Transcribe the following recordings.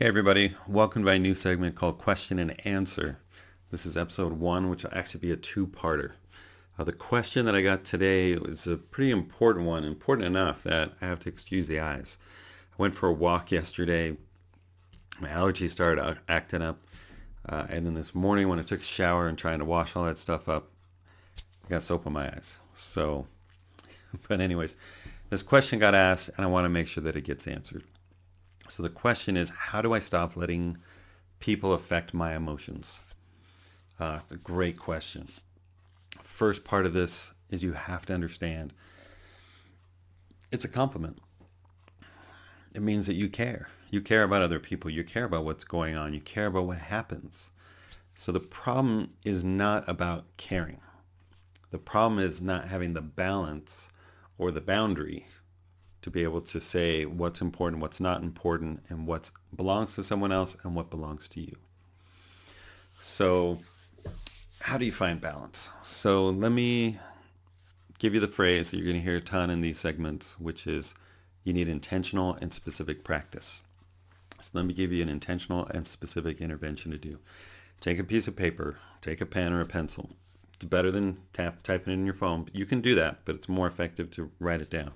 Hey everybody, welcome to my new segment called Question and Answer. This is episode 1, which will actually be a two-parter. The question that I got today was a pretty important one, important enough that I have to excuse the eyes. I went for a walk yesterday, my allergies started acting up, and then this morning when I took a shower and trying to wash all that stuff up, I got soap in my eyes. But anyways, this question got asked and I want to make sure that it gets answered. So the question is, how do I stop letting people affect my emotions? It's a great question. First part of this is you have to understand it's a compliment. It means that you care. You care about other people. You care about what's going on. You care about what happens. So the problem is not about caring. The problem is not having the balance or the boundary to be able to say what's important, what's not important, and what belongs to someone else and what belongs to you. So how do you find balance? So let me give you the phrase that you're going to hear a ton in these segments, which is you need intentional and specific practice. So let me give you an intentional and specific intervention to do. Take a piece of paper, take a pen or a pencil. It's better than typing it in your phone. You can do that, but it's more effective to write it down.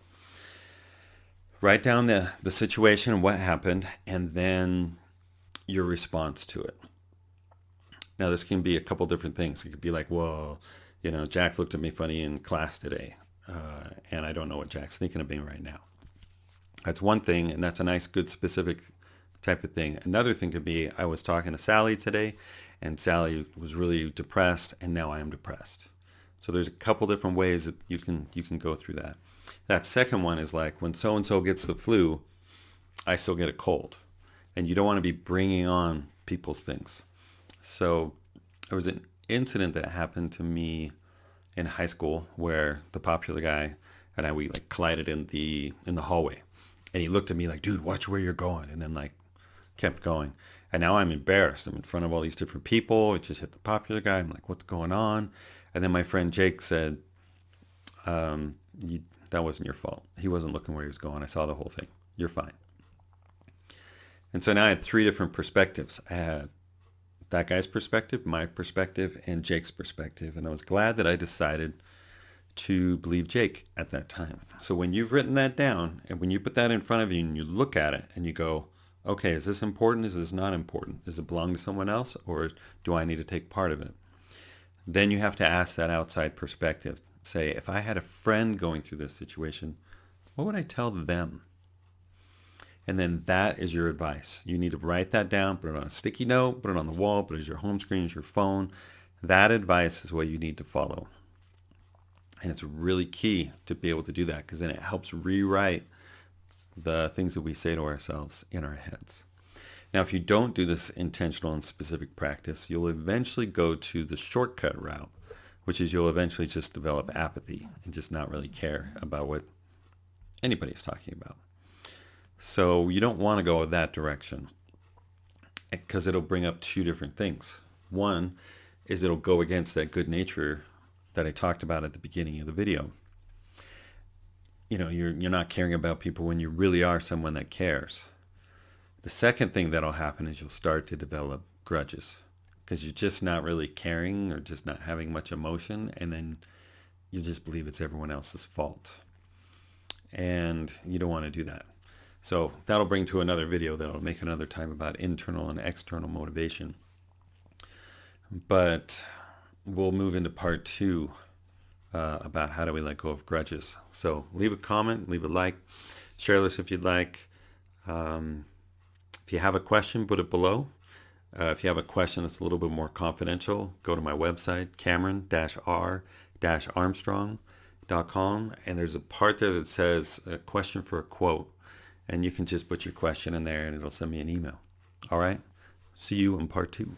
Write down the situation and what happened, and then your response to it. Now, this can be a couple different things. It could be like, well, Jack looked at me funny in class today, and I don't know what Jack's thinking of me right now. That's one thing, and that's a nice, good, specific type of thing. Another thing could be, I was talking to Sally today, and Sally was really depressed, and now I am depressed. So there's a couple different ways that you can go through that. That second one is like, when so-and-so gets the flu, I still get a cold. And you don't want to be bringing on people's things. So there was an incident that happened to me in high school where the popular guy and we collided in the hallway. And he looked at me like, dude, watch where you're going. And then kept going. And now I'm embarrassed. I'm in front of all these different people. It just hit the popular guy. I'm like, what's going on? And then my friend Jake said, that wasn't your fault. He wasn't looking where he was going. I saw the whole thing. You're fine. And so now I had 3 different perspectives. I had that guy's perspective, my perspective, and Jake's perspective. And I was glad that I decided to believe Jake at that time. So when you've written that down and when you put that in front of you and you look at it and you go, okay, is this important? Is this not important? Does it belong to someone else, or do I need to take part of it? Then you have to ask that outside perspective. Say, if I had a friend going through this situation, what would I tell them? And then that is your advice. You need to write that down, put it on a sticky note, put it on the wall, put it as your home screen, as your phone. That advice is what you need to follow. And it's really key to be able to do that, because then it helps rewrite the things that we say to ourselves in our heads. Now, if you don't do this intentional and specific practice, you'll eventually go to the shortcut route, which is you'll eventually just develop apathy and just not really care about what anybody's talking about. So you don't want to go that direction, because it'll bring up 2 different things. One is it'll go against that good nature that I talked about at the beginning of the video. You're not caring about people when you really are someone that cares. The second thing that'll happen is you'll start to develop grudges, because you're just not really caring or just not having much emotion, and then you just believe it's everyone else's fault. And you don't want to do that. So that'll bring to another video that I'll make another time about internal and external motivation. But we'll move into part 2 about how do we let go of grudges. So leave a comment, leave a like, share this if you'd like. If you have a question, put it below. If you have a question that's a little bit more confidential, go to my website, Cameron-R-Armstrong.com, and there's a part there that says a question for a quote, and you can just put your question in there and it'll send me an email. All right? See you in part 2.